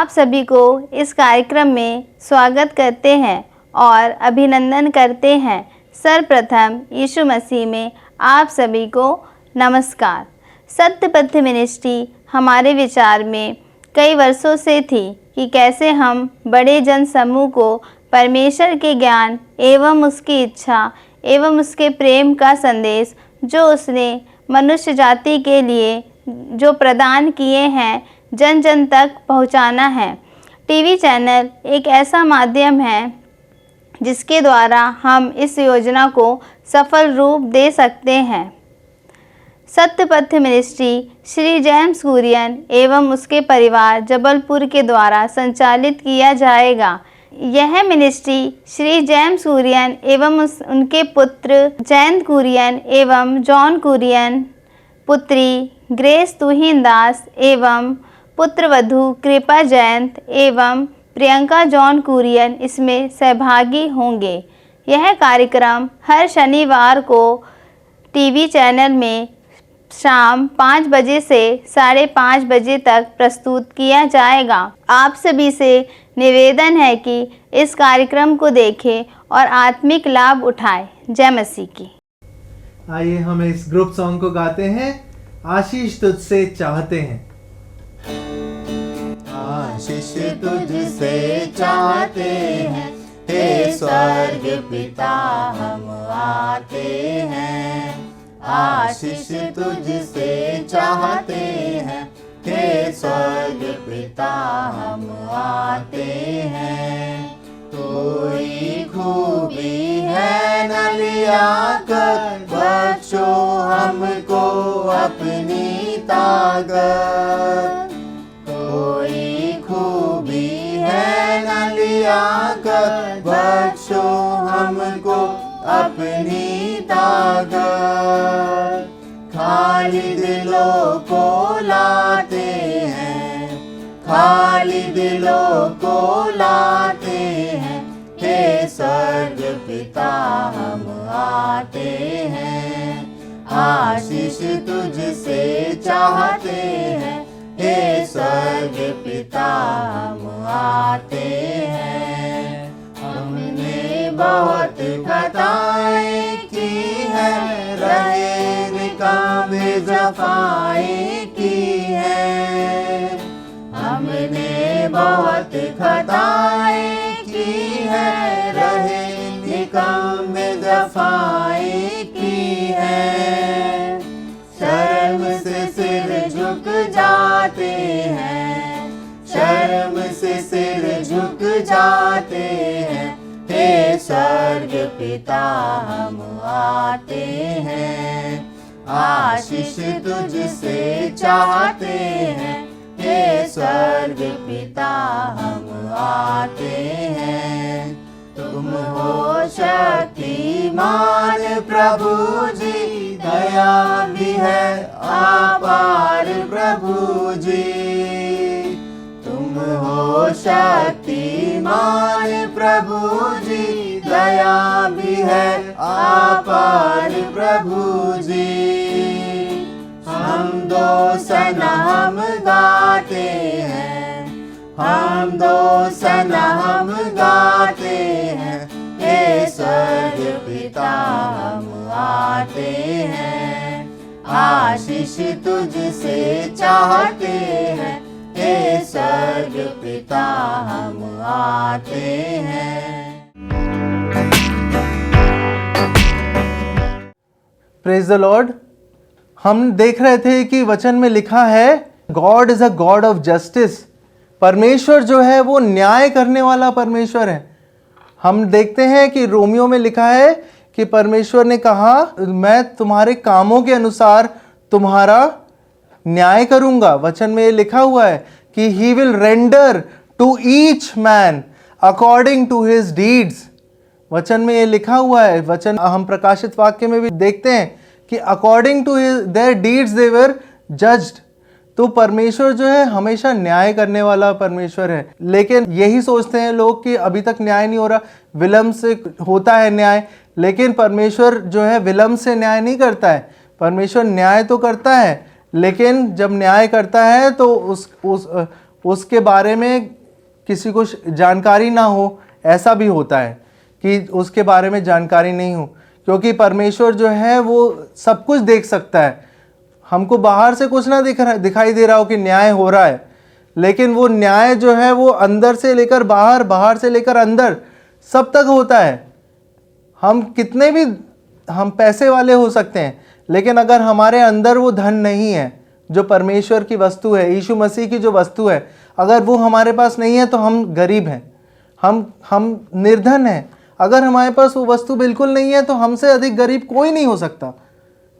आप सभी को इस कार्यक्रम में स्वागत करते हैं और अभिनंदन करते हैं। सर्वप्रथम यीशु मसीह में आप सभी को नमस्कार। सत्य पथ मिनिस्ट्री हमारे विचार में कई वर्षों से थी कि कैसे हम बड़े जन समूह को परमेश्वर के ज्ञान एवं उसकी इच्छा एवं उसके प्रेम का संदेश जो उसने मनुष्य जाति के लिए जो प्रदान किए हैं जन जन तक पहुंचाना है। टीवी चैनल एक ऐसा माध्यम है जिसके द्वारा हम इस योजना को सफल रूप दे सकते हैं। सत्य पथ मिनिस्ट्री श्री जेम्स कुरियन एवं उसके परिवार जबलपुर के द्वारा संचालित किया जाएगा। यह मिनिस्ट्री श्री जेम्स कुरियन एवं उनके पुत्र जयंत कुरियन एवं जॉन कुरियन, पुत्री ग्रेस तुहिन दास एवं पुत्रवधू कृपा जयंत एवं प्रियंका जॉन कुरियन इसमें सहभागी होंगे। यह कार्यक्रम हर शनिवार को टीवी चैनल में शाम 5 बजे से 5:30 बजे तक प्रस्तुत किया जाएगा। आप सभी से निवेदन है कि इस कार्यक्रम को देखें और आत्मिक लाभ उठाएं। जय मसीह की। आइए हम इस ग्रुप सॉन्ग को गाते हैं, आशीष तुझसे चाहते हैं। आशीष तुझसे चाहते हैं, हे स्वर्ग पिता हम आते हैं। आशीष तुझसे चाहते हैं, हे स्वर्ग पिता हम आते हैं। कोई खूबी है न लिया कर, बख्शो हमको अपनी ताकत। कोई खूबी है न लिया कर, बख्शो हमको अपनी ताकत। खाली दिलों को लाते हैं, खाली दिलों को लाते हैं, हे स्वर्ग पिता हम आते हैं। आशीष तुझसे चाहते हैं, हे स्वर्ग पिता हम आते हैं। हमने बहुत खताएं की है, रहे निकामे जफाएं की है। हमने बहुत खताएं की है, रहे निकामे जफाएं की है। शर्म से सिर झुक जाते हैं, शर्म से सिर झुक जाते हैं, हे स्वर्ग पिता हम आते हैं। आशीष तुझसे चाहते हैं, हे स्वर्ग पिता हम आते हैं। तुम हो शक्तिमान प्रभु जी, दया भी है अपार प्रभु जी। तुम हो शक्तिमान प्रभु जी, दया भी है अपार प्रभु जी। हम दो सनम गाते हैं, हम दो सनम गाते हैं, हे स्वर्ग पिता हम आते हैं। आशीष तुझसे चाहते हैं, हे स्वर्ग पिता हम आते हैं। Praise the Lord. हम देख रहे थे कि वचन में लिखा है God is a God of justice. परमेश्वर जो है वो न्याय करने वाला परमेश्वर है। हम देखते हैं कि रोमियो में लिखा है कि परमेश्वर ने कहा मैं तुम्हारे कामों के अनुसार तुम्हारा न्याय करूंगा। वचन में ये लिखा हुआ है कि he will render to each man according to his deeds. वचन में ये लिखा हुआ है। वचन हम प्रकाशित वाक्य में भी देखते हैं कि according to their deeds they were judged. तो परमेश्वर जो है हमेशा न्याय करने वाला परमेश्वर है। लेकिन यही सोचते हैं लोग कि अभी तक न्याय नहीं हो रहा, विलंब से होता है न्याय। लेकिन परमेश्वर जो है विलंब से न्याय नहीं करता है। परमेश्वर न्याय तो करता है, लेकिन जब न्याय करता है तो उसके बारे में किसी को जानकारी ना हो, ऐसा भी होता है कि उसके बारे में जानकारी नहीं हो, क्योंकि परमेश्वर जो है वो सब कुछ देख सकता है। हमको बाहर से कुछ ना दिखाई दे रहा हो कि न्याय हो रहा है, लेकिन वो न्याय जो है वो अंदर से लेकर बाहर, बाहर से लेकर अंदर सब तक होता है। हम कितने भी हम पैसे वाले हो सकते हैं, लेकिन अगर हमारे अंदर वो धन नहीं है जो परमेश्वर की वस्तु है, यीशु मसीह की जो वस्तु है, अगर वो हमारे पास नहीं है तो हम गरीब हैं, हम निर्धन हैं। अगर हमारे पास वो वस्तु बिल्कुल नहीं है तो हमसे अधिक गरीब कोई नहीं हो सकता।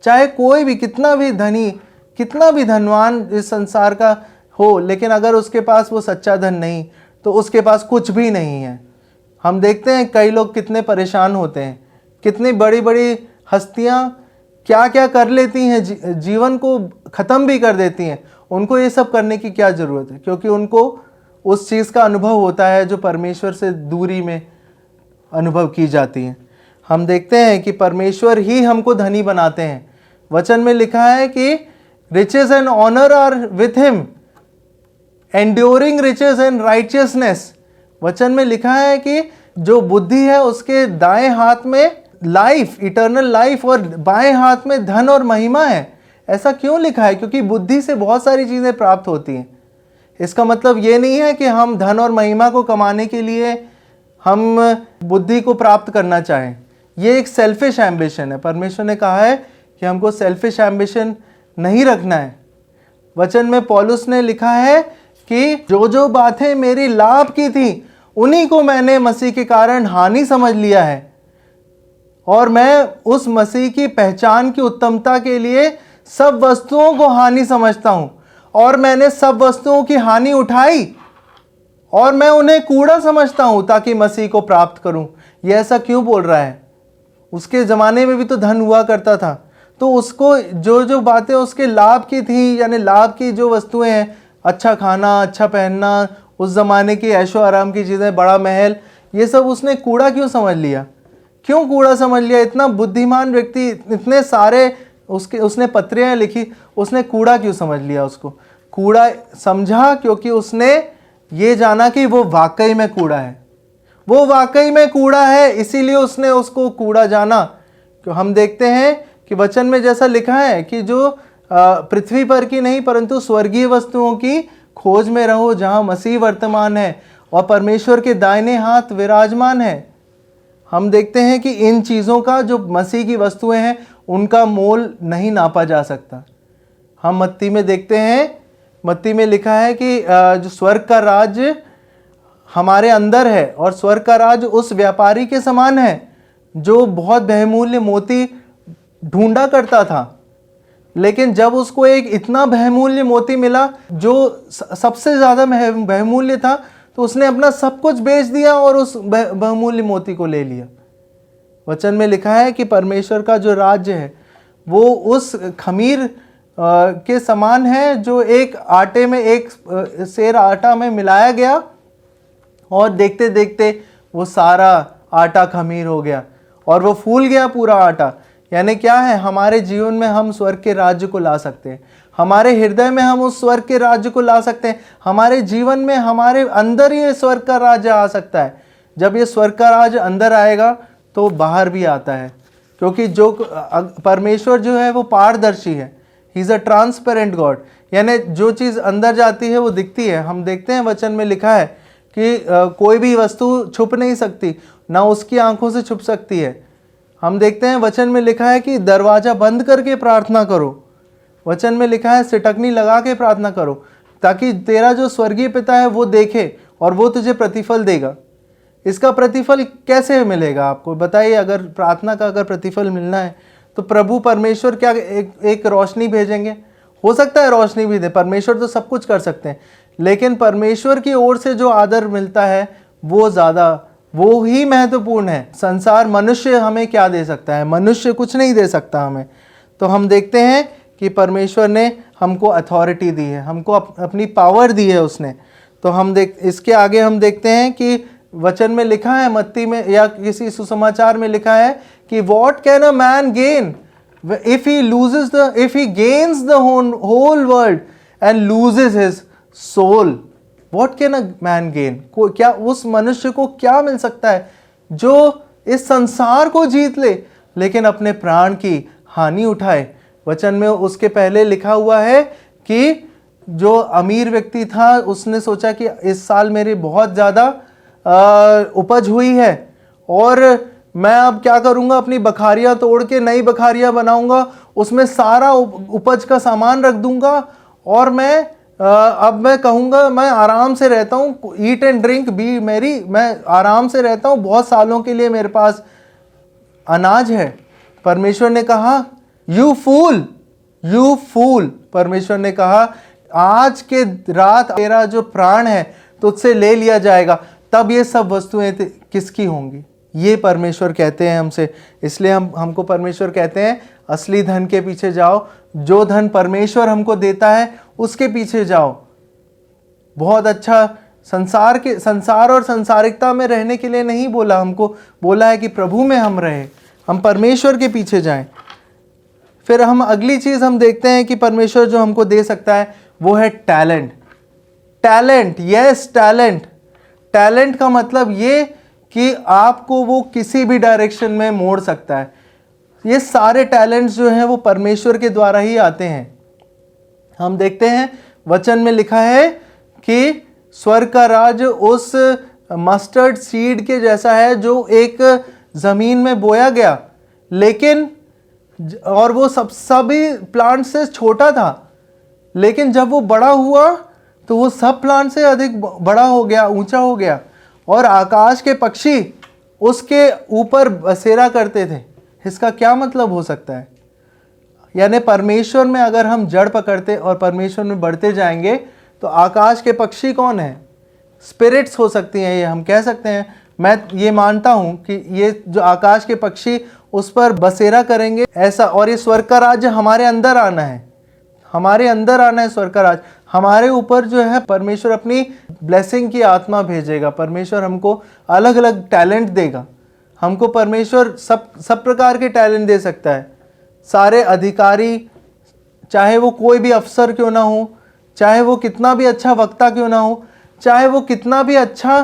चाहे कोई भी कितना भी धनी, कितना भी धनवान इस संसार का हो, लेकिन अगर उसके पास वो सच्चा धन नहीं तो उसके पास कुछ भी नहीं है। हम देखते हैं कई लोग कितने परेशान होते हैं, कितनी बड़ी बड़ी हस्तियां क्या क्या कर लेती हैं, जीवन को ख़त्म भी कर देती हैं। उनको ये सब करने की क्या ज़रूरत है? क्योंकि उनको उस चीज़ का अनुभव होता है जो परमेश्वर से दूरी में अनुभव की जाती है। हम देखते हैं कि परमेश्वर ही हमको धनी बनाते हैं। वचन में लिखा है कि riches and honor are with him, enduring riches and righteousness। वचन में लिखा है कि जो बुद्धि है उसके दाएं हाथ में लाइफ, इटर्नल लाइफ, और बाएं हाथ में धन और महिमा है। ऐसा क्यों लिखा है? क्योंकि बुद्धि से बहुत सारी चीज़ें प्राप्त होती हैं। इसका मतलब ये नहीं है कि हम धन और महिमा को कमाने के लिए हम बुद्धि को प्राप्त करना चाहें। ये एक सेल्फिश एम्बिशन है। परमेश्वर ने कहा है कि हमको सेल्फिश एम्बिशन नहीं रखना है। वचन में पौलुस ने लिखा है कि जो जो बातें मेरी लाभ की थी उन्हीं को मैंने मसीह के कारण हानि समझ लिया है, और मैं उस मसीह की पहचान की उत्तमता के लिए सब वस्तुओं को हानि समझता हूं, और मैंने सब वस्तुओं की हानि उठाई और मैं उन्हें कूड़ा समझता हूं ताकि मसीह को प्राप्त करूं। यह ऐसा क्यों बोल रहा है? उसके ज़माने में भी तो धन हुआ करता था, तो उसको जो जो बातें उसके लाभ की थी, यानी लाभ की जो वस्तुएं हैं, अच्छा खाना, अच्छा पहनना, उस ज़माने की ऐशो आराम की चीज़ें, बड़ा महल, ये सब उसने कूड़ा क्यों समझ लिया? क्यों कूड़ा समझ लिया? इतना बुद्धिमान व्यक्ति, इतने सारे उसने पत्रियाँ लिखी, उसने कूड़ा क्यों समझ लिया? उसको कूड़ा समझा क्योंकि उसने ये जाना कि वो वाकई में कूड़ा है, वो वाकई में कूड़ा है, इसीलिए उसने उसको कूड़ा जाना। क्यों? हम देखते हैं कि वचन में जैसा लिखा है कि जो पृथ्वी पर की नहीं परंतु स्वर्गीय वस्तुओं की खोज में रहो, जहाँ मसीह वर्तमान है और परमेश्वर के दाहिने हाथ विराजमान है। हम देखते हैं कि इन चीज़ों का, जो मसीह की वस्तुएं हैं, उनका मोल नहीं नापा जा सकता। हम मत्ती में देखते हैं, मत्ती में लिखा है कि जो स्वर्ग का राज्य हमारे अंदर है, और स्वर्ग का राज्य उस व्यापारी के समान है जो बहुत बहुमूल्य मोती ढूंढा करता था, लेकिन जब उसको एक इतना बहुमूल्य मोती मिला जो सबसे ज़्यादा बहुमूल्य था, तो उसने अपना सब कुछ बेच दिया और उस बहुमूल्य मोती को ले लिया। वचन में लिखा है कि परमेश्वर का जो राज्य है वो उस खमीर के समान है जो एक आटे में, एक सेर आटा में मिलाया गया, और देखते देखते वो सारा आटा खमीर हो गया और वो फूल गया पूरा आटा। यानी क्या है? हमारे जीवन में हम स्वर्ग के राज्य को ला सकते हैं, हमारे हृदय में हम उस स्वर्ग के राज्य को ला सकते हैं, हमारे जीवन में, हमारे अंदर ये स्वर्ग का राज्य आ सकता है। जब ये स्वर्ग का राज्य अंदर आएगा तो बाहर भी आता है, क्योंकि जो परमेश्वर जो है वो पारदर्शी है। He is a transparent God, यानी जो चीज़ अंदर जाती है वो दिखती है। हम देखते हैं वचन में लिखा है कि कोई भी वस्तु छुप नहीं सकती, ना उसकी आंखों से छुप सकती है। हम देखते हैं वचन में लिखा है कि दरवाज़ा बंद करके प्रार्थना करो। वचन में लिखा है सिटकनी लगा के प्रार्थना करो, ताकि तेरा जो स्वर्गीय पिता है वो देखे और वो तुझे प्रतिफल देगा। इसका प्रतिफल कैसे मिलेगा आपको बताइए? अगर प्रार्थना का अगर प्रतिफल मिलना है तो प्रभु परमेश्वर क्या एक रोशनी भेजेंगे? हो सकता है रोशनी भी दे, परमेश्वर तो सब कुछ कर सकते हैं, लेकिन परमेश्वर की ओर से जो आदर मिलता है वो ज़्यादा, वो ही महत्वपूर्ण है। संसार, मनुष्य हमें क्या दे सकता है? मनुष्य कुछ नहीं दे सकता हमें। तो हम देखते हैं कि परमेश्वर ने हमको अथॉरिटी दी है, हमको अपनी पावर दी है उसने। तो हम इसके आगे हम देखते हैं कि वचन में लिखा है, मत्ती में या किसी सुसमाचार में लिखा है कि what can a man gain if he gains the whole world and loses his soul। What can a man gain, को क्या उस मनुष्य को क्या मिल सकता है जो इस संसार को जीत ले लेकिन अपने प्राण की हानि उठाए। वचन में उसके पहले लिखा हुआ है कि जो अमीर व्यक्ति था उसने सोचा कि इस साल मेरी बहुत ज़्यादा उपज हुई है और मैं अब क्या करूंगा, अपनी बखारियां तोड़ के नई बखारियां बनाऊंगा, उसमें सारा उपज का सामान रख दूंगा और अब मैं कहूँगा मैं आराम से रहता हूँ, ईट एंड ड्रिंक भी मैं आराम से रहता हूँ, बहुत सालों के लिए मेरे पास अनाज है। परमेश्वर ने कहा यू फूल, परमेश्वर ने कहा आज के रात तेरा जो प्राण है तुझसे ले लिया जाएगा, तब ये सब वस्तुएं किसकी होंगी? ये परमेश्वर कहते हैं हमसे। इसलिए हमको परमेश्वर कहते हैं असली धन के पीछे जाओ, जो धन परमेश्वर हमको देता है उसके पीछे जाओ। बहुत अच्छा, संसार और संसारिकता में रहने के लिए नहीं बोला, हमको बोला है कि प्रभु में हम रहे, हम परमेश्वर के पीछे जाएं। फिर हम अगली चीज हम देखते हैं कि परमेश्वर जो हमको दे सकता है वो है टैलेंट। यस, टैलेंट का मतलब ये कि आपको वो किसी भी डायरेक्शन में मोड़ सकता है। ये सारे टैलेंट्स जो हैं वो परमेश्वर के द्वारा ही आते हैं। हम देखते हैं वचन में लिखा है कि स्वर्ग का राज्य उस मस्टर्ड सीड के जैसा है जो एक जमीन में बोया गया, लेकिन और वो सभी प्लांट से छोटा था, लेकिन जब वो बड़ा हुआ तो वो सब प्लांट से अधिक बड़ा हो गया, ऊंचा हो गया, और आकाश के पक्षी उसके ऊपर बसेरा करते थे। इसका क्या मतलब हो सकता है? यानी परमेश्वर में अगर हम जड़ पकड़ते और परमेश्वर में बढ़ते जाएंगे तो आकाश के पक्षी कौन है? स्पिरिट्स हो सकती हैं, ये हम कह सकते हैं। मैं ये मानता हूँ कि ये जो आकाश के पक्षी उस पर बसेरा करेंगे ऐसा, और ये स्वर्ग का राज्य हमारे अंदर आना है, हमारे अंदर आना है स्वर्ग का राज्य। हमारे ऊपर जो है परमेश्वर अपनी ब्लेसिंग की आत्मा भेजेगा। परमेश्वर हमको अलग अलग टैलेंट देगा। हमको परमेश्वर सब प्रकार के टैलेंट दे सकता है। सारे अधिकारी, चाहे वो कोई भी अफसर क्यों ना हो, चाहे वो कितना भी अच्छा वक्ता क्यों ना हो, चाहे वो कितना भी अच्छा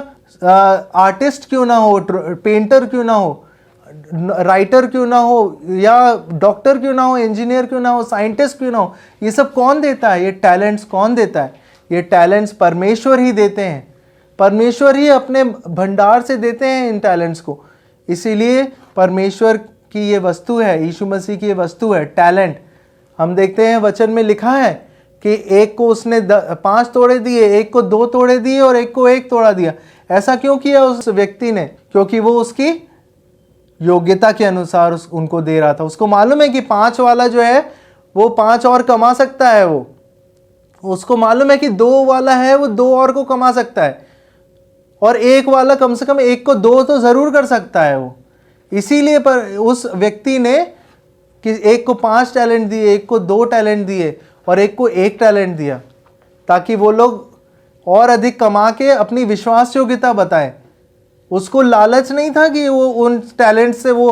आर्टिस्ट क्यों ना हो, पेंटर क्यों ना हो, राइटर क्यों ना हो, या डॉक्टर क्यों ना हो, इंजीनियर क्यों ना हो, साइंटिस्ट क्यों ना हो, ये सब कौन देता है? ये टैलेंट्स कौन देता है? ये टैलेंट्स परमेश्वर ही देते हैं। परमेश्वर ही अपने भंडार से देते हैं इन टैलेंट्स को। इसीलिए परमेश्वर की ये वस्तु है, यीशु मसीह की ये वस्तु है, टैलेंट। हम देखते हैं वचन में लिखा है कि एक को उसने 5 तोड़े दिए, एक को 2 तोड़े दिए और एक को 1 तोड़ा दिया। ऐसा क्यों किया उस व्यक्ति ने? क्योंकि वो उसकी योग्यता के अनुसार उनको दे रहा था। उसको मालूम है कि 5 वाला जो है वो 5 और कमा सकता है। उसको मालूम है कि 2 वाला है वो 2 और को कमा सकता है, और 1 वाला कम से कम 1 को 2 तो जरूर कर सकता है वो। इसीलिए पर उस व्यक्ति ने कि 1 को 5 टैलेंट दिए, 1 को 2 टैलेंट दिए और 1 को 1 टैलेंट दिया, ताकि वो लोग और अधिक कमा के अपनी विश्वास योग्यता बताएं। उसको लालच नहीं था कि वो उन टैलेंट से वो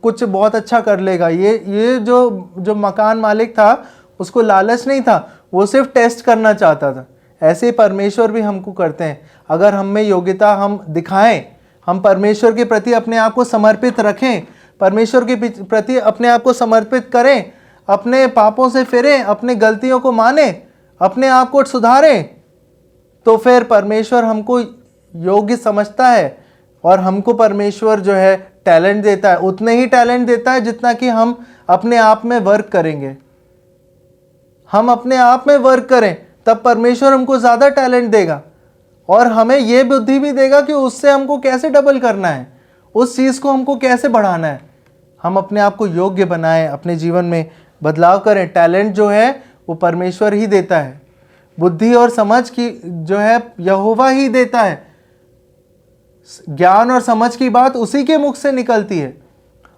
कुछ बहुत अच्छा कर लेगा। ये जो मकान मालिक था उसको लालच नहीं था, वो सिर्फ टेस्ट करना चाहता था। ऐसे ही परमेश्वर भी हमको करते हैं। अगर हम में योग्यता हम दिखाएं, हम परमेश्वर के प्रति अपने आप को समर्पित रखें, परमेश्वर के प्रति अपने आप को समर्पित करें, अपने पापों से फिरें, अपने गलतियों को मानें, अपने आप को सुधारें, तो फिर परमेश्वर हमको योग्य समझता है और हमको परमेश्वर जो है टैलेंट देता है। उतने ही टैलेंट देता है जितना कि हम अपने आप में वर्क करेंगे। हम अपने आप में वर्क करें तब परमेश्वर हमको ज़्यादा टैलेंट देगा, और हमें यह बुद्धि भी देगा कि उससे हमको कैसे डबल करना है, उस चीज़ को हमको कैसे बढ़ाना है। हम अपने आप को योग्य बनाएं, अपने जीवन में बदलाव करें। टैलेंट जो है वो परमेश्वर ही देता है। बुद्धि और समझ की जो है यहोवा ही देता है। ज्ञान और समझ की बात उसी के मुख से निकलती है।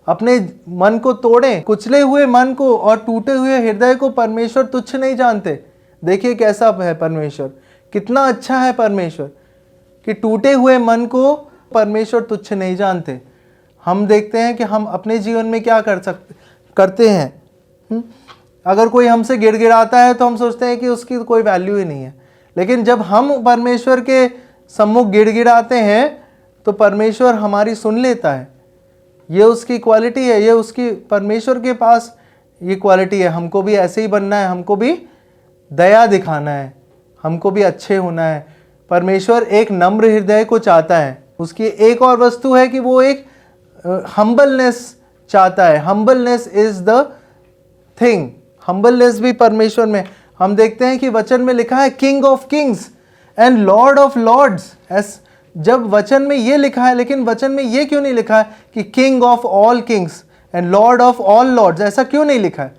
अपने मन को तोड़ें, कुचले हुए मन को और टूटे हुए हृदय को परमेश्वर तुच्छ नहीं जानते। देखिए कैसा है परमेश्वर, कितना अच्छा है परमेश्वर, कि टूटे हुए मन को परमेश्वर तुच्छ नहीं जानते। हम देखते हैं कि हम अपने जीवन में क्या करते हैं। अगर कोई हमसे गिड़गिड़ाता है तो हम सोचते हैं कि उसकी कोई वैल्यू ही नहीं है, लेकिन जब हम परमेश्वर के सम्मुख गिड़गिड़ाते हैं तो परमेश्वर हमारी सुन लेता है। ये उसकी क्वालिटी है, ये उसकी परमेश्वर के पास ये क्वालिटी है। हमको भी ऐसे ही बनना है, हमको भी दया दिखाना है, हमको भी अच्छे होना है। परमेश्वर एक नम्र हृदय को चाहता है। उसकी एक और वस्तु है कि वो एक हम्बलनेस चाहता है। Humbleness is the thing. Humbleness भी परमेश्वर में हम देखते हैं कि वचन में लिखा है king of kings and lord of lords. जब वचन में ये लिखा है, लेकिन वचन में ये क्यों नहीं लिखा है कि king of all kings and lord of all lords? ऐसा क्यों नहीं लिखा है?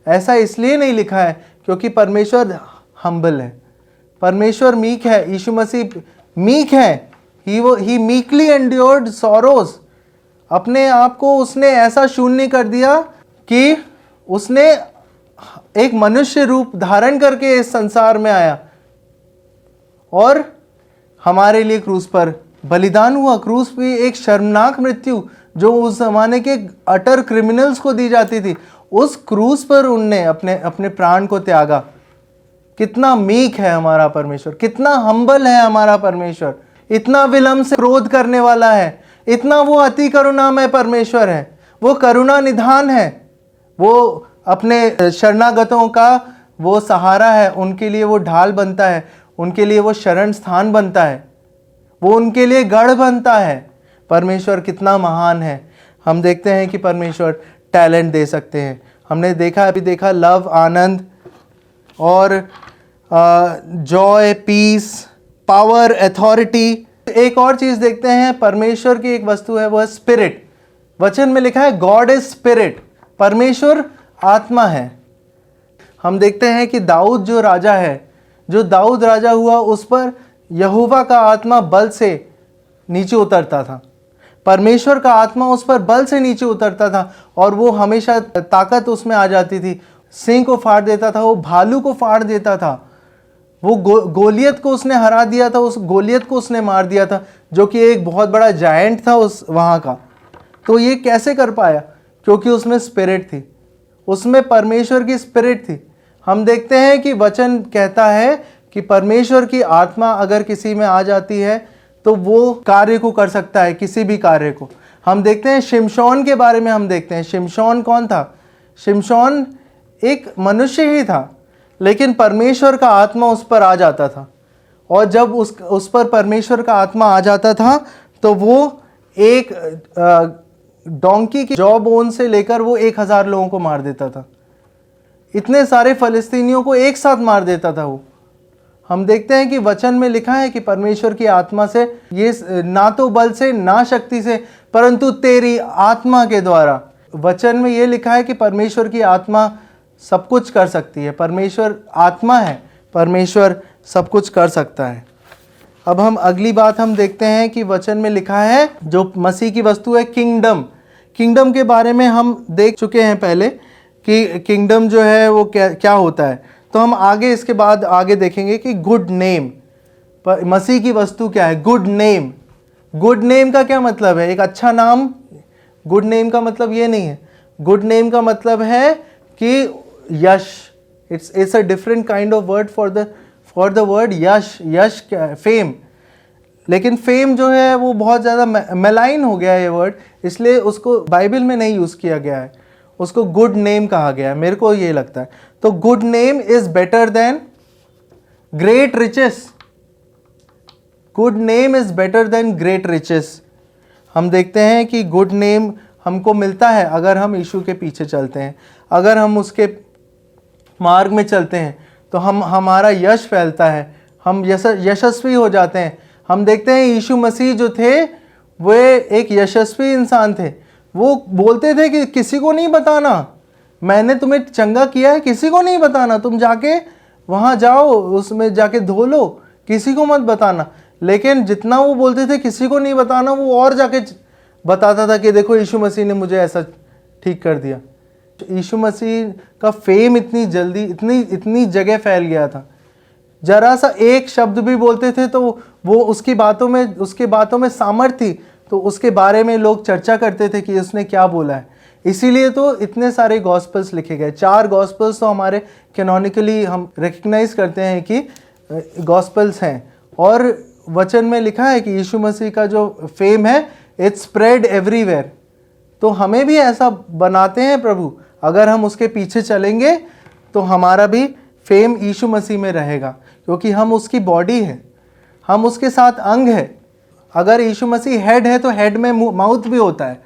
ऐसा इसलिए नहीं लिखा है क्योंकि परमेश्वर हम्बल है, परमेश्वर मीक है। यीशु मसीह मीक है। ही मीकली एंड्योर्ड सॉरोज। अपने आप को उसने ऐसा शून्य कर दिया कि उसने एक मनुष्य रूप धारण करके इस संसार में आया और हमारे लिए क्रूस पर बलिदान हुआ। क्रूस भी एक शर्मनाक मृत्यु जो उस जमाने के अटर क्रिमिनल्स को दी जाती थी, उस क्रूस पर उनने अपने अपने प्राण को त्यागा। कितना मीक है हमारा परमेश्वर, कितना हम्बल है हमारा परमेश्वर, इतना विलंब से क्रोध करने वाला है, इतना वो अति करुणामय परमेश्वर है। वो करुणा निधान है, वो अपने शरणागतों का वो सहारा है, उनके लिए वो ढाल बनता है, उनके लिए वो शरण स्थान बनता है, वो उनके लिए गढ़ बनता है। परमेश्वर कितना महान है। हम देखते हैं कि परमेश्वर टैलेंट दे सकते हैं। हमने अभी देखा लव, आनंद और जॉय, पीस, पावर, अथॉरिटी। एक और चीज़ देखते हैं, परमेश्वर की एक वस्तु है, वो है स्पिरिट। वचन में लिखा है गॉड इज स्पिरिट। परमेश्वर आत्मा है। हम देखते हैं कि दाऊद जो राजा है, जो दाऊद राजा हुआ, उस पर यहोवा का आत्मा बल से नीचे उतरता था। परमेश्वर का आत्मा उस पर बल से नीचे उतरता था और वो हमेशा ताकत उसमें आ जाती थी। सिंह को फाड़ देता था, वो भालू को फाड़ देता था, वो गोलियत को उसने हरा दिया था, उस गोलियत को उसने मार दिया था जो कि एक बहुत बड़ा जायंट था उस वहाँ का। तो ये कैसे कर पाया? क्योंकि उसमें स्पिरिट थी, उसमें परमेश्वर की स्पिरिट थी। हम देखते हैं कि वचन कहता है कि परमेश्वर की आत्मा अगर किसी में आ जाती है तो वो कार्य को कर सकता है, किसी भी कार्य को। हम देखते हैं शिमशोन के बारे में, हम देखते हैं शिमशोन कौन था? शिमशोन एक मनुष्य ही था, लेकिन परमेश्वर का आत्मा उस पर आ जाता था और जब उस पर परमेश्वर का आत्मा आ जाता था तो वो एक डोंकी की जॉ बोन से लेकर वो 1000 लोगों को मार देता था। इतने सारे फलस्तीनियों को एक साथ मार देता था वो। हम देखते हैं कि वचन में लिखा है कि परमेश्वर की आत्मा से, ये ना तो बल से ना शक्ति से, परंतु तेरी आत्मा के द्वारा। वचन में ये लिखा है कि परमेश्वर की आत्मा सब कुछ कर सकती है। परमेश्वर आत्मा है, परमेश्वर सब कुछ कर सकता है। अब हम अगली बात हम देखते हैं कि वचन में लिखा है जो मसीह की वस्तु है किंगडम। किंगडम के बारे में हम देख चुके हैं पहले कि किंगडम जो है वो क्या होता है। तो हम आगे इसके बाद आगे देखेंगे कि गुड नेम, मसीह की वस्तु क्या है? Good name. गुड नेम का क्या मतलब है? एक अच्छा नाम। गुड नेम का मतलब ये नहीं है। गुड नेम का मतलब है कि यश। It's a different kind of word for the word यश। यश क्या है? फेम। लेकिन फेम जो है वो बहुत ज़्यादा मेलाइन हो गया है ये वर्ड, इसलिए उसको बाइबल में नहीं यूज़ किया गया है, उसको गुड नेम कहा गया है, मेरे को ये लगता है। तो good name is better than great riches. Good name is better than great riches. हम देखते हैं कि गुड नेम हमको मिलता है अगर हम यीशु के पीछे चलते हैं, अगर हम उसके मार्ग में चलते हैं तो हमारा यश फैलता है, हम यशस्वी हो जाते हैं। हम देखते हैं यीशु मसीह जो थे वे एक यशस्वी इंसान थे। वो बोलते थे कि किसी को नहीं बताना, मैंने तुम्हें चंगा किया है, किसी को नहीं बताना, तुम जाके वहाँ जाओ, उसमें जाके धो लो, किसी को मत बताना। लेकिन जितना वो बोलते थे किसी को नहीं बताना, वो और जाके बताता था कि देखो यीशु मसीह ने मुझे ऐसा ठीक कर दिया। यीशु मसीह का फेम इतनी जल्दी इतनी जगह फैल गया था। जरा सा एक शब्द भी बोलते थे तो वो उसके बातों में सामर्थ्य थी, तो उसके बारे में लोग चर्चा करते थे कि उसने क्या बोला है। इसीलिए तो इतने सारे गॉस्पेल्स लिखे गए। 4 गॉस्पेल्स तो हमारे कैनोनिकली हम रिकग्नाइज करते हैं कि गॉस्पेल्स हैं, और वचन में लिखा है कि यीशु मसीह का जो फेम है इट्स स्प्रेड एवरीवेयर। तो हमें भी ऐसा बनाते हैं प्रभु, अगर हम उसके पीछे चलेंगे तो हमारा भी फेम यीशु मसीह में रहेगा, क्योंकि हम उसकी बॉडी है, हम उसके साथ अंग है। अगर यीशु मसीह हेड है तो हेड में माउथ भी होता है।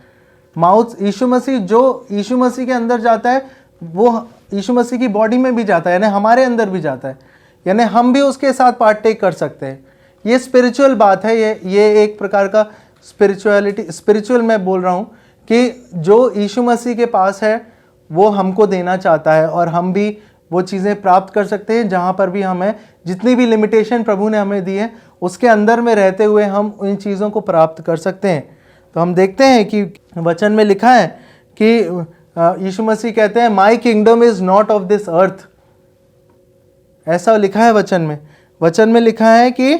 माउथ यीशु मसीह, जो यीशु मसीह के अंदर जाता है वो यीशु मसीह की बॉडी में भी जाता है, यानी हमारे अंदर भी जाता है, यानी हम भी उसके साथ पार्टेक कर सकते हैं। ये स्पिरिचुअल बात है, ये एक प्रकार का स्पिरिचुअल मैं बोल रहा हूँ कि जो यीशु मसीह के पास है वो हमको देना चाहता है, और हम भी वो चीज़ें प्राप्त कर सकते हैं जहाँ पर भी हमें, जितनी भी लिमिटेशन प्रभु ने हमें दी है उसके अंदर में रहते हुए हम इन चीज़ों को प्राप्त कर सकते हैं। तो हम देखते हैं कि वचन में लिखा है कि यीशु मसीह कहते हैं my kingdom is not of this earth. ऐसा लिखा है वचन में लिखा है कि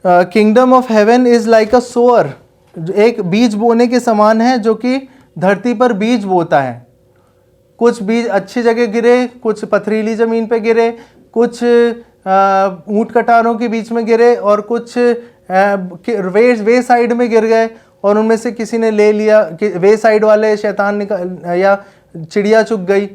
kingdom of heaven is like a sower, एक बीज बोने के समान है जो कि धरती पर बीज बोता है। कुछ बीज अच्छी जगह गिरे, कुछ पथरीली ज़मीन पे गिरे, कुछ ऊंट कटारों के बीच में गिरे, और कुछ वे साइड में गिर गए, और उनमें से किसी ने ले लिया, वे साइड वाले शैतान निकल या चिड़िया चुग गई,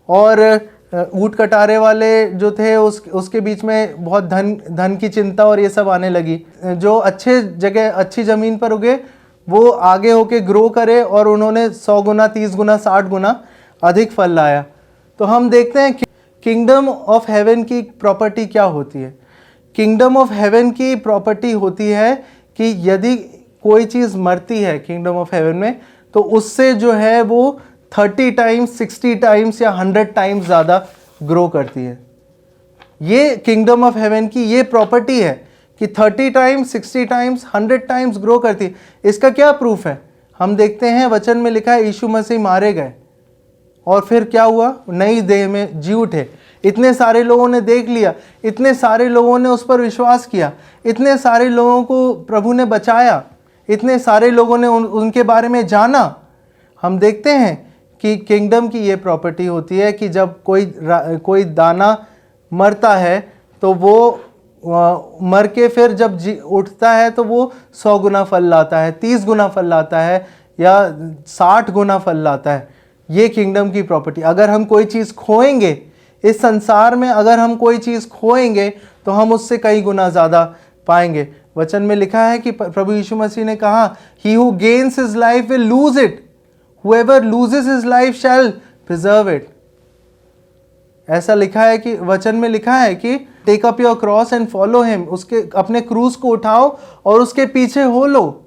और ऊंट कटारे वाले जो थे उसके बीच में बहुत धन की चिंता और ये सब आने लगी। जो अच्छे जगह अच्छी ज़मीन पर उगे वो आगे होके ग्रो करे, और उन्होंने 100 गुना 30 गुना 60 गुना अधिक फल लाया। तो हम देखते हैं कि किंगडम ऑफ हेवन की प्रॉपर्टी क्या होती है। किंगडम ऑफ हेवन की प्रॉपर्टी होती है कि यदि कोई चीज़ मरती है किंगडम ऑफ हेवन में, तो उससे जो है वो 30 टाइम्स 60 टाइम्स या 100 टाइम्स ज़्यादा ग्रो करती है। ये किंगडम ऑफ हेवन की ये प्रॉपर्टी है कि 30 टाइम्स 60 टाइम्स 100 टाइम्स ग्रो करती है। इसका क्या प्रूफ है? हम देखते हैं वचन में लिखा है यीशु मसीह मारे गए, और फिर क्या हुआ? नई देह में जी उठे। इतने सारे लोगों ने देख लिया, इतने सारे लोगों ने उस पर विश्वास किया, इतने सारे लोगों को प्रभु ने बचाया, इतने सारे लोगों ने उनके बारे में जाना। हम देखते हैं कि किंगडम की ये प्रॉपर्टी होती है कि जब कोई दाना मरता है तो वो मर के फिर जब उठता है तो वो 100 गुना फल लाता है, 30 गुना फल लाता है, या 60 गुना फल लाता है। ये किंगडम की प्रॉपर्टी। अगर हम कोई चीज़ खोएंगे इस संसार में, अगर हम कोई चीज़ खोएंगे तो हम उससे कई गुना ज़्यादा पाएंगे। वचन में लिखा है कि प्रभु यीशु मसीह ने कहा, he who gains his life will lose it, whoever loses his life shall preserve it. ऐसा लिखा है कि वचन में लिखा है कि take up your cross and follow him, उसके अपने क्रूस को उठाओ और उसके पीछे हो लो।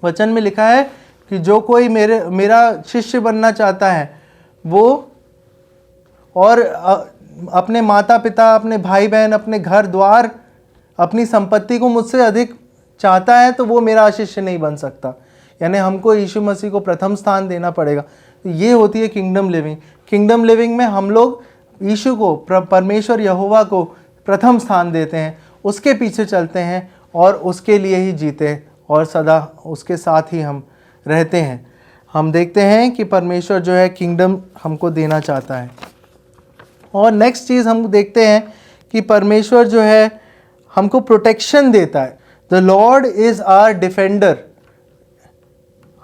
वचन में लिखा है कि जो कोई मेरा शिष्य बनना चाहता है वो, और अपने माता पिता, अपने भाई बहन, अपने घर द्वार, अपनी संपत्ति को मुझसे अधिक चाहता है तो वो मेरा शिष्य नहीं बन सकता। यानी हमको यीशु मसीह को प्रथम स्थान देना पड़ेगा। तो ये होती है किंगडम लिविंग। किंगडम लिविंग में हम लोग यीशु को, परमेश्वर यहोवा को प्रथम स्थान देते हैं, उसके पीछे चलते हैं और उसके लिए ही जीते हैं और सदा उसके साथ ही हम रहते हैं। हम देखते हैं कि परमेश्वर जो है किंगडम हमको देना चाहता है। और नेक्स्ट चीज़ हम देखते हैं कि परमेश्वर जो है हमको प्रोटेक्शन देता है। The lord is our defender.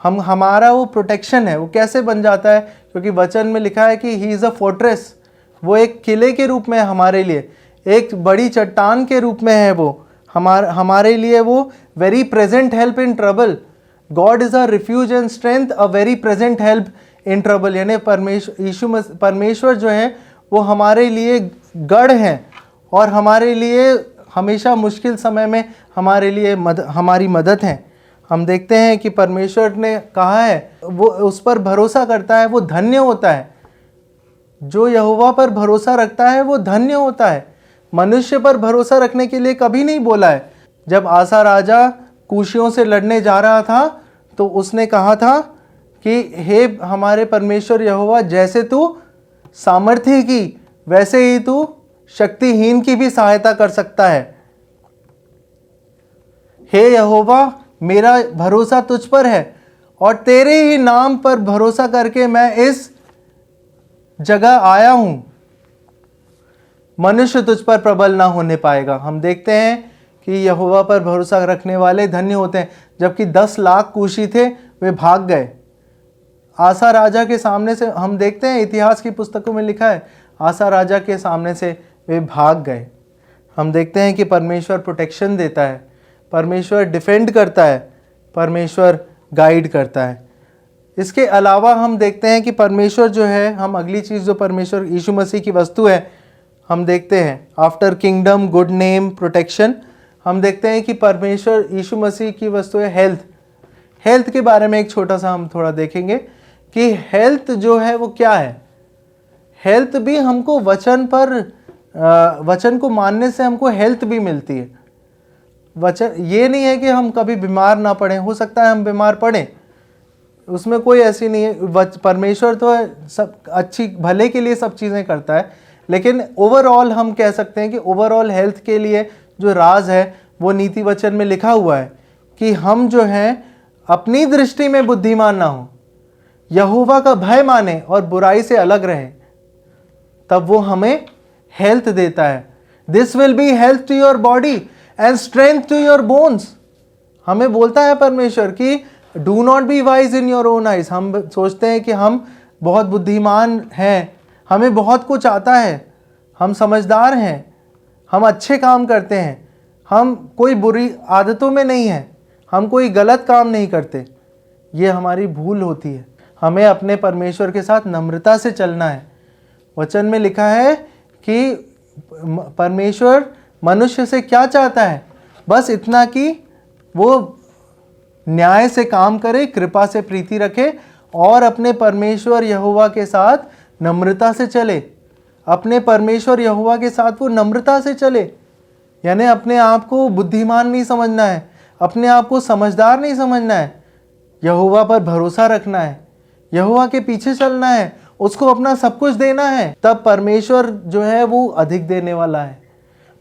हमारा वो प्रोटेक्शन है। वो कैसे बन जाता है? क्योंकि वचन में लिखा है कि ही इज़ अ फोर्ट्रेस। वो एक किले के रूप में है हमारे लिए, एक बड़ी चट्टान के रूप में है वो हमारे लिए। वो very present help in trouble. God is a refuge and strength, a very present help in trouble. यानी परमेश्वर जो है वो हमारे लिए गढ़ हैं और हमारे लिए हमेशा मुश्किल समय में हमारे लिए हमारी मदद है। हम देखते हैं कि परमेश्वर ने कहा है वो उस पर भरोसा करता है वो धन्य होता है। जो यहोवा पर भरोसा रखता है वो धन्य होता है। मनुष्य पर भरोसा रखने के लिए कभी नहीं बोला है। जब आसा राजा कूशियों से लड़ने जा रहा था तो उसने कहा था कि हे हमारे परमेश्वर यहोवा, जैसे तू सामर्थ्य की वैसे ही तू शक्तिहीन की भी सहायता कर सकता है। हे यहोवा, मेरा भरोसा तुझ पर है और तेरे ही नाम पर भरोसा करके मैं इस जगह आया हूं। मनुष्य तुझ पर प्रबल ना होने पाएगा। हम देखते हैं कि यहोवा पर भरोसा रखने वाले धन्य होते हैं। जबकि 10 लाख कूशी थे, वे भाग गए। आसा राजा के सामने से हम देखते हैं, इतिहास की पुस्तकों में लिखा है, आसा राजा के सामने से वे भाग गए। हम देखते हैं कि परमेश्वर प्रोटेक्शन देता है, परमेश्वर डिफेंड करता है, परमेश्वर गाइड करता है। इसके अलावा हम देखते हैं कि परमेश्वर जो है, हम अगली चीज़ जो परमेश्वर यीशु मसीह की वस्तु है, हम देखते हैं after kingdom good name protection, हम देखते हैं कि परमेश्वर यीशु मसीह की वस्तु है हेल्थ। हेल्थ के बारे में एक छोटा सा हम थोड़ा देखेंगे कि हेल्थ जो है वो क्या है। हेल्थ भी हमको वचन को मानने से हमको हेल्थ भी मिलती है। वचन ये नहीं है कि हम कभी बीमार ना पड़े, हो सकता है हम बीमार पड़ें, उसमें कोई ऐसी नहीं है। परमेश्वर तो सब अच्छी भले के लिए सब चीज़ें करता है, लेकिन ओवरऑल हम कह सकते हैं कि ओवरऑल हेल्थ के लिए जो राज है वो नीति वचन में लिखा हुआ है कि हम जो हैं अपनी दृष्टि में बुद्धिमान ना हो, यहोवा का भय माने और बुराई से अलग रहें, तब वो हमें हेल्थ देता है। This will be health to your body and strength to your bones. हमें बोलता है परमेश्वर कि do not be wise in your own eyes. हम सोचते हैं कि हम बहुत बुद्धिमान हैं, हमें बहुत कुछ आता है, हम समझदार हैं, हम अच्छे काम करते हैं, हम कोई बुरी आदतों में नहीं हैं, हम कोई गलत काम नहीं करते। ये हमारी भूल होती है। हमें अपने परमेश्वर के साथ नम्रता से चलना है। वचन में लिखा है कि परमेश्वर मनुष्य से क्या चाहता है, बस इतना कि वो न्याय से काम करे, कृपा से प्रीति रखे और अपने परमेश्वर यहोवा के साथ नम्रता से चले। अपने परमेश्वर यहोवा के साथ वो नम्रता से चले, यानी अपने आप को बुद्धिमान नहीं समझना है, अपने आप को समझदार नहीं समझना है, यहोवा पर भरोसा रखना है, यहोवा के पीछे चलना है, उसको अपना सब कुछ देना है। तब परमेश्वर जो है वो अधिक देने वाला है।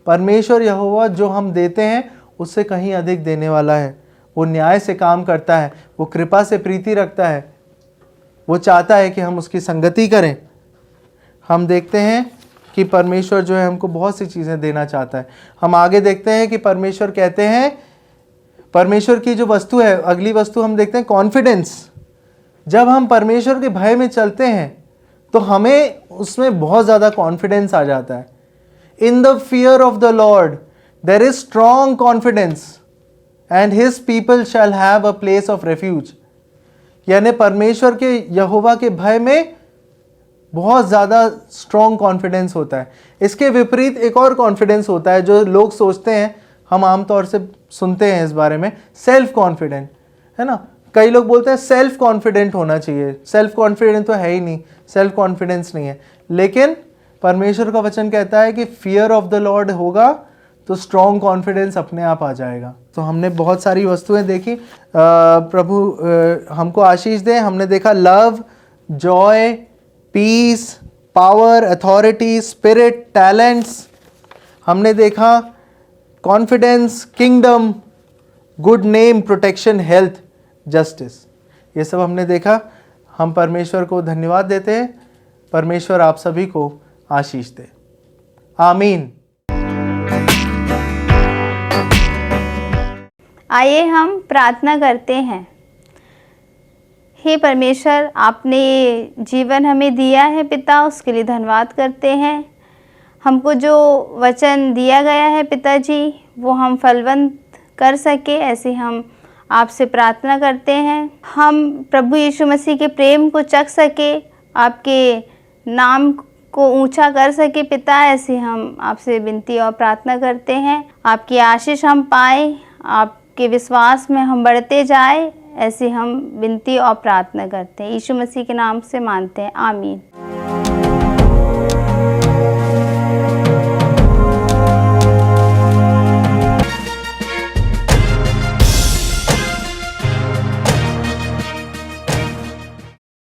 परमेश्वर यहोवा जो हम देते हैं उससे कहीं अधिक देने वाला है। वो न्याय से काम करता है, वो कृपा से प्रीति रखता है, वो चाहता है कि हम उसकी संगति करें। हम देखते हैं कि परमेश्वर जो है हमको बहुत सी चीज़ें देना चाहता है। हम आगे देखते हैं कि परमेश्वर कहते हैं, परमेश्वर की जो वस्तु है, अगली वस्तु हम देखते हैं कॉन्फिडेंस। जब हम परमेश्वर के भय में चलते हैं तो हमें उसमें बहुत ज़्यादा कॉन्फिडेंस आ जाता है। In the fear of the lord there is strong confidence and his people shall have a place of refuge. यानी परमेश्वर के यहोवा के भय में बहुत ज़्यादा स्ट्रॉन्ग कॉन्फिडेंस होता है। इसके विपरीत एक और कॉन्फिडेंस होता है जो लोग सोचते हैं, हम आमतौर से सुनते हैं इस बारे में, सेल्फ कॉन्फिडेंट, है ना। कई लोग बोलते हैं सेल्फ कॉन्फिडेंट होना चाहिए। सेल्फ कॉन्फिडेंट तो है ही नहीं, सेल्फ कॉन्फिडेंस नहीं है। लेकिन परमेश्वर का वचन कहता है कि फियर ऑफ द लॉर्ड होगा तो स्ट्रॉन्ग कॉन्फिडेंस अपने आप आ जाएगा। तो हमने बहुत सारी वस्तुएं देखी। प्रभु हमको आशीष दे। हमने देखा love, joy, peace, power, authority, spirit, talents. हमने देखा confidence, kingdom, good name, protection, health, justice. ये सब हमने देखा। हम परमेश्वर को धन्यवाद देते हैं। परमेश्वर आप सभी को आशीष दे। आमीन। आइए हम प्रार्थना करते हैं। हे परमेश्वर, आपने ये जीवन हमें दिया है पिता, उसके लिए धन्यवाद करते हैं। हमको जो वचन दिया गया है पिताजी, वो हम फलवंत कर सके, ऐसे हम आपसे प्रार्थना करते हैं। हम प्रभु यीशु मसीह के प्रेम को चख सके, आपके नाम को ऊंचा कर सके पिता, ऐसे हम आपसे विनती और प्रार्थना करते हैं। आपकी आशीष हम पाए, आपके विश्वास में हम बढ़ते जाए, ऐसे हम विनती और प्रार्थना करते हैं। यीशु मसीह के नाम से मांगते हैं, आमीन।